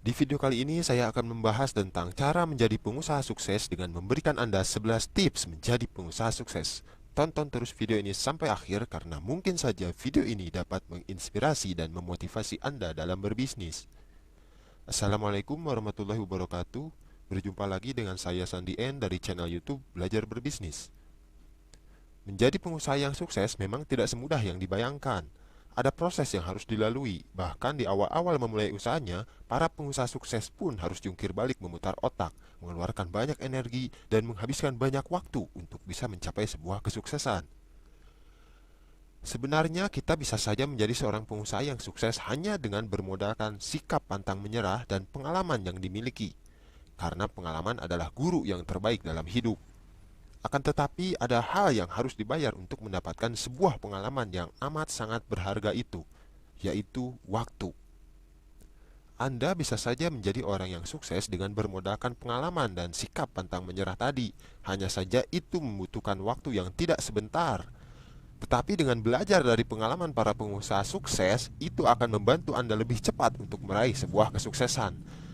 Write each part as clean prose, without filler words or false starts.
Di video kali ini saya akan membahas tentang cara menjadi pengusaha sukses dengan memberikan Anda 11 tips menjadi pengusaha sukses. Tonton terus video ini sampai akhir karena mungkin saja video ini dapat menginspirasi dan memotivasi Anda dalam berbisnis. Assalamualaikum warahmatullahi wabarakatuh. Berjumpa lagi dengan saya Sandi N dari channel YouTube Belajar Berbisnis. Menjadi pengusaha yang sukses memang tidak semudah yang dibayangkan. Ada proses yang harus dilalui. Bahkan di awal-awal memulai usahanya, para pengusaha sukses pun harus jungkir balik memutar otak, mengeluarkan banyak energi, dan menghabiskan banyak waktu untuk bisa mencapai sebuah kesuksesan. Sebenarnya kita bisa saja menjadi seorang pengusaha yang sukses hanya dengan bermodalkan sikap pantang menyerah dan pengalaman yang dimiliki. Karena pengalaman adalah guru yang terbaik dalam hidup. Akan tetapi ada hal yang harus dibayar untuk mendapatkan sebuah pengalaman yang amat sangat berharga itu, yaitu waktu. Anda bisa saja menjadi orang yang sukses dengan bermodalkan pengalaman dan sikap pantang menyerah tadi. Hanya saja itu membutuhkan waktu yang tidak sebentar. Tetapi dengan belajar dari pengalaman para pengusaha sukses, itu akan membantu Anda lebih cepat untuk meraih sebuah kesuksesan.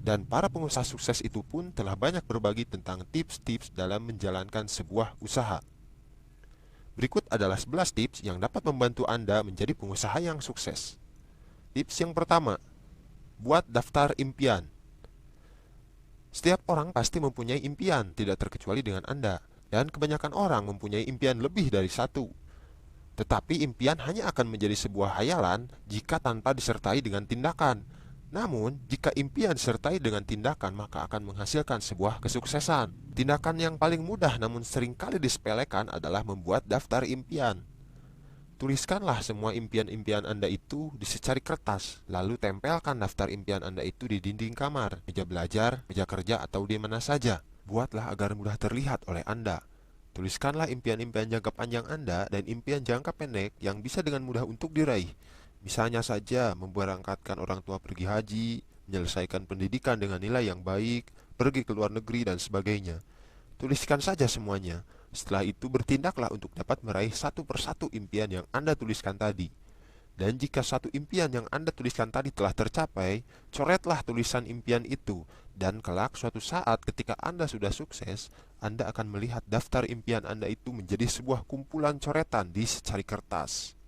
Dan para pengusaha sukses itu pun telah banyak berbagi tentang tips-tips dalam menjalankan sebuah usaha. Berikut adalah 11 tips yang dapat membantu Anda menjadi pengusaha yang sukses. Tips yang pertama, buat daftar impian. Setiap orang pasti mempunyai impian, tidak terkecuali dengan Anda. Dan kebanyakan orang mempunyai impian lebih dari satu. Tetapi impian hanya akan menjadi sebuah hayalan jika tanpa disertai dengan tindakan. Namun, jika impian disertai dengan tindakan, maka akan menghasilkan sebuah kesuksesan. Tindakan yang paling mudah namun seringkali disepelekan adalah membuat daftar impian. Tuliskanlah semua impian-impian Anda itu di secari kertas, lalu tempelkan daftar impian Anda itu di dinding kamar, meja belajar, meja kerja, atau di mana saja. Buatlah agar mudah terlihat oleh Anda. Tuliskanlah impian-impian jangka panjang Anda dan impian jangka pendek yang bisa dengan mudah untuk diraih. Misalnya saja memberangkatkan orang tua pergi haji, menyelesaikan pendidikan dengan nilai yang baik, pergi ke luar negeri, dan sebagainya. Tuliskan saja semuanya. Setelah itu bertindaklah untuk dapat meraih satu persatu impian yang Anda tuliskan tadi. Dan jika satu impian yang Anda tuliskan tadi telah tercapai, coretlah tulisan impian itu. Dan kelak suatu saat ketika Anda sudah sukses, Anda akan melihat daftar impian Anda itu menjadi sebuah kumpulan coretan di secari kertas.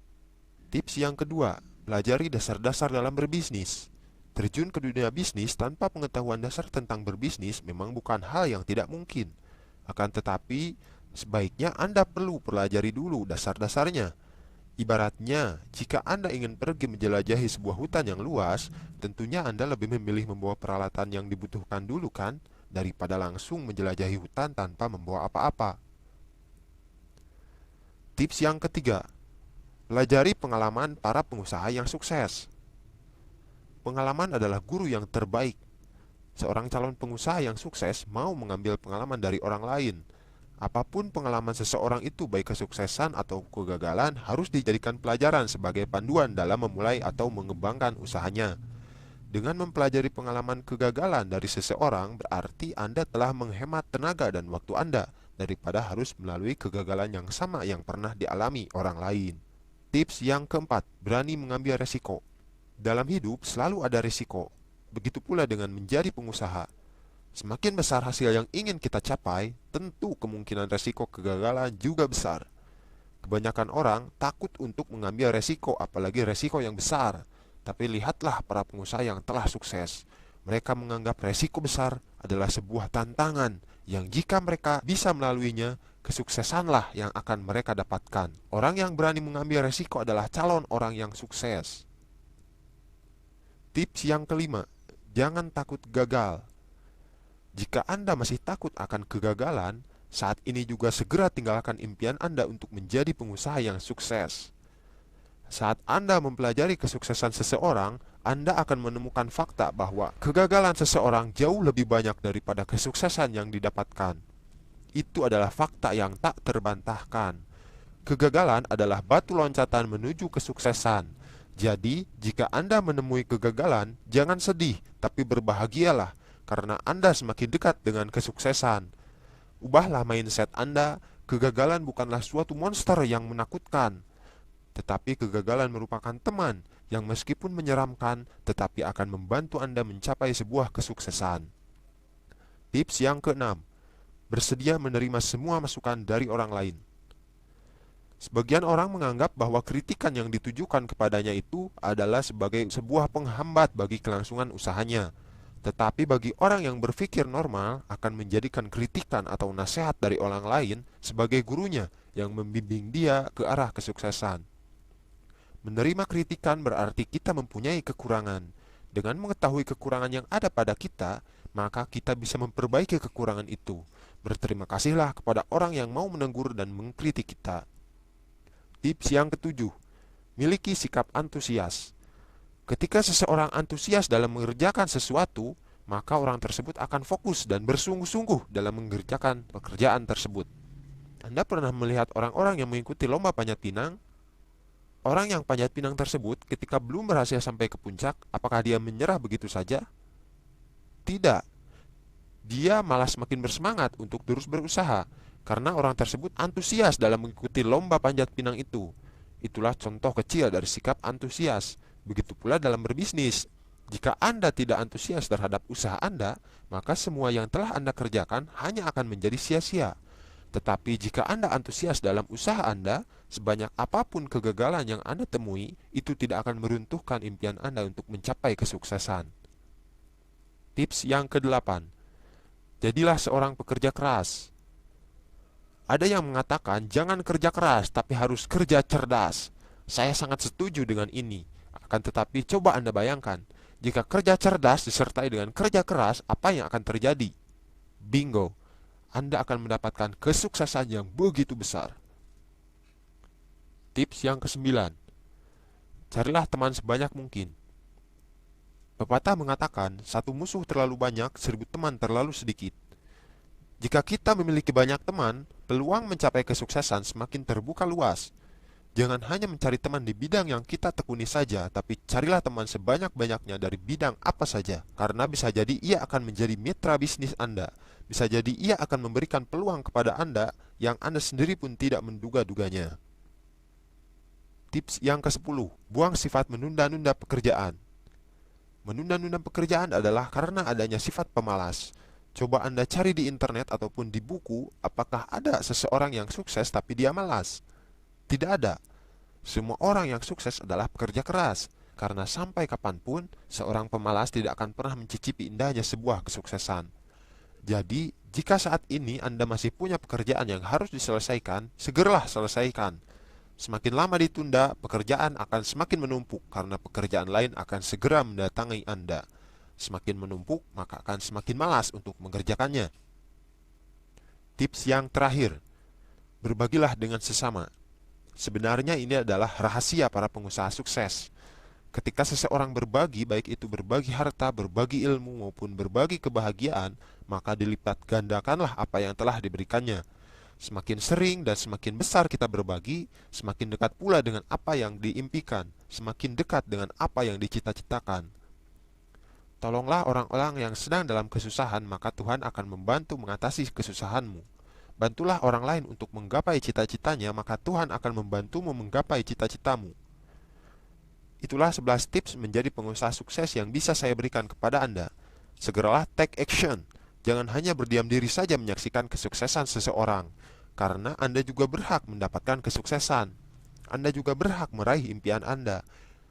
Tips yang kedua, pelajari dasar-dasar dalam berbisnis. Terjun ke dunia bisnis tanpa pengetahuan dasar tentang berbisnis memang bukan hal yang tidak mungkin. Akan tetapi, sebaiknya Anda perlu pelajari dulu dasar-dasarnya. Ibaratnya, jika Anda ingin pergi menjelajahi sebuah hutan yang luas, tentunya Anda lebih memilih membawa peralatan yang dibutuhkan dulu kan, daripada langsung menjelajahi hutan tanpa membawa apa-apa. Tips yang ketiga, pelajari pengalaman para pengusaha yang sukses. Pengalaman adalah guru yang terbaik. Seorang calon pengusaha yang sukses mau mengambil pengalaman dari orang lain. Apapun pengalaman seseorang itu, baik kesuksesan atau kegagalan, harus dijadikan pelajaran sebagai panduan dalam memulai atau mengembangkan usahanya. Dengan mempelajari pengalaman kegagalan dari seseorang, berarti Anda telah menghemat tenaga dan waktu Anda daripada harus melalui kegagalan yang sama yang pernah dialami orang lain. Tips yang keempat, berani mengambil resiko. Dalam hidup selalu ada resiko. Begitu pula dengan menjadi pengusaha. Semakin besar hasil yang ingin kita capai, tentu kemungkinan resiko kegagalan juga besar. Kebanyakan orang takut untuk mengambil resiko, apalagi resiko yang besar. Tapi lihatlah para pengusaha yang telah sukses. Mereka menganggap resiko besar adalah sebuah tantangan yang jika mereka bisa melaluinya, kesuksesanlah yang akan mereka dapatkan. Orang yang berani mengambil resiko adalah calon orang yang sukses. Tips yang kelima, jangan takut gagal. Jika Anda masih takut akan kegagalan, saat ini juga segera tinggalkan impian Anda untuk menjadi pengusaha yang sukses. Saat Anda mempelajari kesuksesan seseorang, Anda akan menemukan fakta bahwa kegagalan seseorang jauh lebih banyak daripada kesuksesan yang didapatkan. Itu adalah fakta yang tak terbantahkan. Kegagalan adalah batu loncatan menuju kesuksesan. Jadi, jika Anda menemui kegagalan, jangan sedih, tapi berbahagialah, karena Anda semakin dekat dengan kesuksesan. Ubahlah mindset Anda, kegagalan bukanlah suatu monster yang menakutkan, tetapi kegagalan merupakan teman yang meskipun menyeramkan, tetapi akan membantu Anda mencapai sebuah kesuksesan. Tips yang keenam, bersedia menerima semua masukan dari orang lain. Sebagian orang menganggap bahwa kritikan yang ditujukan kepadanya itu adalah sebagai sebuah penghambat bagi kelangsungan usahanya. Tetapi bagi orang yang berpikir normal, akan menjadikan kritikan atau nasihat dari orang lain sebagai gurunya yang membimbing dia ke arah kesuksesan. Menerima kritikan berarti kita mempunyai kekurangan. Dengan mengetahui kekurangan yang ada pada kita, maka kita bisa memperbaiki kekurangan itu. Berterima kasihlah kepada orang yang mau menegur dan mengkritik kita. Tips yang ketujuh, miliki sikap antusias. Ketika seseorang antusias dalam mengerjakan sesuatu, maka orang tersebut akan fokus dan bersungguh-sungguh dalam mengerjakan pekerjaan tersebut. Anda pernah melihat orang-orang yang mengikuti lomba panjat pinang? Orang yang panjat pinang tersebut ketika belum berhasil sampai ke puncak, apakah dia menyerah begitu saja? Tidak. Dia malah semakin bersemangat untuk terus berusaha, karena orang tersebut antusias dalam mengikuti lomba panjat pinang itu. Itulah contoh kecil dari sikap antusias. Begitu pula dalam berbisnis. Jika Anda tidak antusias terhadap usaha Anda, maka semua yang telah Anda kerjakan hanya akan menjadi sia-sia. Tetapi jika Anda antusias dalam usaha Anda, sebanyak apapun kegagalan yang Anda temui, itu tidak akan meruntuhkan impian Anda untuk mencapai kesuksesan. Tips yang kedelapan, jadilah seorang pekerja keras. Ada yang mengatakan jangan kerja keras, tapi harus kerja cerdas. Saya sangat setuju dengan ini. Akan tetapi coba Anda bayangkan, jika kerja cerdas disertai dengan kerja keras, apa yang akan terjadi? Bingo, Anda akan mendapatkan kesuksesan yang begitu besar. Tips yang kesembilan, carilah teman sebanyak mungkin. Pepatah mengatakan, satu musuh terlalu banyak, 1000 teman terlalu sedikit. Jika kita memiliki banyak teman, peluang mencapai kesuksesan semakin terbuka luas. Jangan hanya mencari teman di bidang yang kita tekuni saja, tapi carilah teman sebanyak-banyaknya dari bidang apa saja. Karena bisa jadi ia akan menjadi mitra bisnis Anda. Bisa jadi ia akan memberikan peluang kepada Anda yang Anda sendiri pun tidak menduga-duganya. Tips yang ke-10, buang sifat menunda-nunda pekerjaan. Menunda-nunda pekerjaan adalah karena adanya sifat pemalas. Coba Anda cari di internet ataupun di buku, apakah ada seseorang yang sukses tapi dia malas? Tidak ada. Semua orang yang sukses adalah pekerja keras, karena sampai kapanpun, seorang pemalas tidak akan pernah mencicipi indahnya sebuah kesuksesan. Jadi, jika saat ini Anda masih punya pekerjaan yang harus diselesaikan, segeralah selesaikan. Semakin lama ditunda, pekerjaan akan semakin menumpuk karena pekerjaan lain akan segera mendatangi Anda. Semakin menumpuk, maka akan semakin malas untuk mengerjakannya. Tips yang terakhir, berbagilah dengan sesama. Sebenarnya ini adalah rahasia para pengusaha sukses. Ketika seseorang berbagi, baik itu berbagi harta, berbagi ilmu, maupun berbagi kebahagiaan, maka dilipat gandakanlah apa yang telah diberikannya. Semakin sering dan semakin besar kita berbagi, semakin dekat pula dengan apa yang diimpikan, semakin dekat dengan apa yang dicita-citakan. Tolonglah orang-orang yang sedang dalam kesusahan, maka Tuhan akan membantu mengatasi kesusahanmu. Bantulah orang lain untuk menggapai cita-citanya, maka Tuhan akan membantumu menggapai cita-citamu. Itulah 11 tips menjadi pengusaha sukses yang bisa saya berikan kepada Anda. Segeralah take action. Jangan hanya berdiam diri saja menyaksikan kesuksesan seseorang, karena Anda juga berhak mendapatkan kesuksesan. Anda juga berhak meraih impian Anda.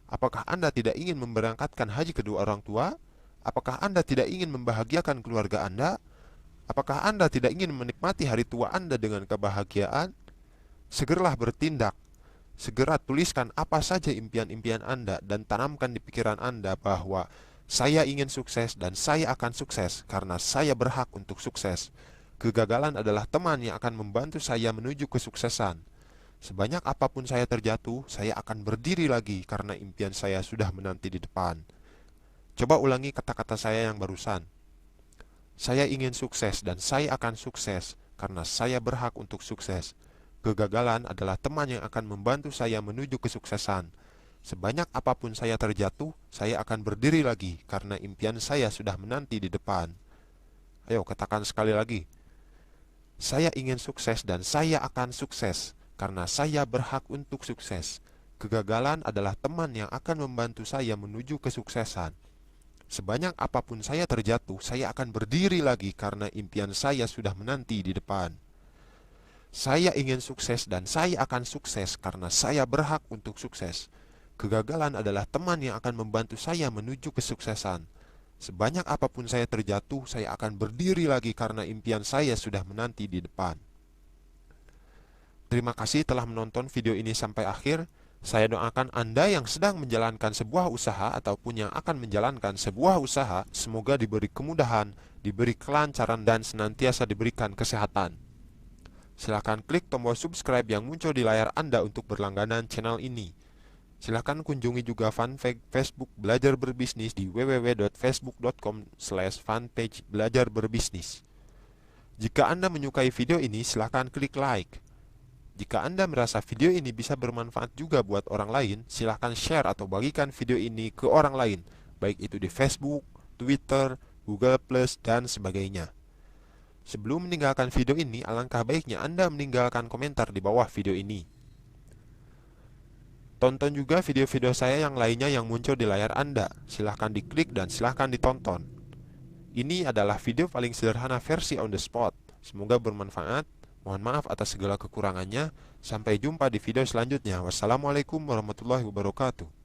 Apakah Anda tidak ingin memberangkatkan haji kedua orang tua? Apakah Anda tidak ingin membahagiakan keluarga Anda? Apakah Anda tidak ingin menikmati hari tua Anda dengan kebahagiaan? Segeralah bertindak. Segera tuliskan apa saja impian-impian Anda dan tanamkan di pikiran Anda bahwa saya ingin sukses dan saya akan sukses karena saya berhak untuk sukses. Kegagalan adalah teman yang akan membantu saya menuju kesuksesan. Sebanyak apapun saya terjatuh, saya akan berdiri lagi karena impian saya sudah menanti di depan. Coba ulangi kata-kata saya yang barusan. Saya ingin sukses dan saya akan sukses karena saya berhak untuk sukses. Kegagalan adalah teman yang akan membantu saya menuju kesuksesan. Sebanyak apapun saya terjatuh, saya akan berdiri lagi karena impian saya sudah menanti di depan. Ayo katakan sekali lagi. Saya ingin sukses dan saya akan sukses karena saya berhak untuk sukses. Kegagalan adalah teman yang akan membantu saya menuju kesuksesan. Sebanyak apapun saya terjatuh, saya akan berdiri lagi karena impian saya sudah menanti di depan. Saya ingin sukses dan saya akan sukses karena saya berhak untuk sukses. Kegagalan adalah teman yang akan membantu saya menuju kesuksesan. Sebanyak apapun saya terjatuh, saya akan berdiri lagi karena impian saya sudah menanti di depan. Terima kasih telah menonton video ini sampai akhir. Saya doakan Anda yang sedang menjalankan sebuah usaha ataupun yang akan menjalankan sebuah usaha, semoga diberi kemudahan, diberi kelancaran, dan senantiasa diberikan kesehatan. Silakan klik tombol subscribe yang muncul di layar Anda untuk berlangganan channel ini. Silakan kunjungi juga fanpage Facebook Belajar Berbisnis di www.facebook.com/fanpage Belajar Berbisnis. Jika Anda menyukai video ini, silakan klik like. Jika Anda merasa video ini bisa bermanfaat juga buat orang lain, silakan share atau bagikan video ini ke orang lain, baik itu di Facebook, Twitter, Google+, dan sebagainya. Sebelum meninggalkan video ini, alangkah baiknya Anda meninggalkan komentar di bawah video ini. Tonton juga video-video saya yang lainnya yang muncul di layar Anda. Silahkan diklik dan silahkan ditonton. Ini adalah video paling sederhana versi on the spot. Semoga bermanfaat. Mohon maaf atas segala kekurangannya. Sampai jumpa di video selanjutnya. Wassalamualaikum warahmatullahi wabarakatuh.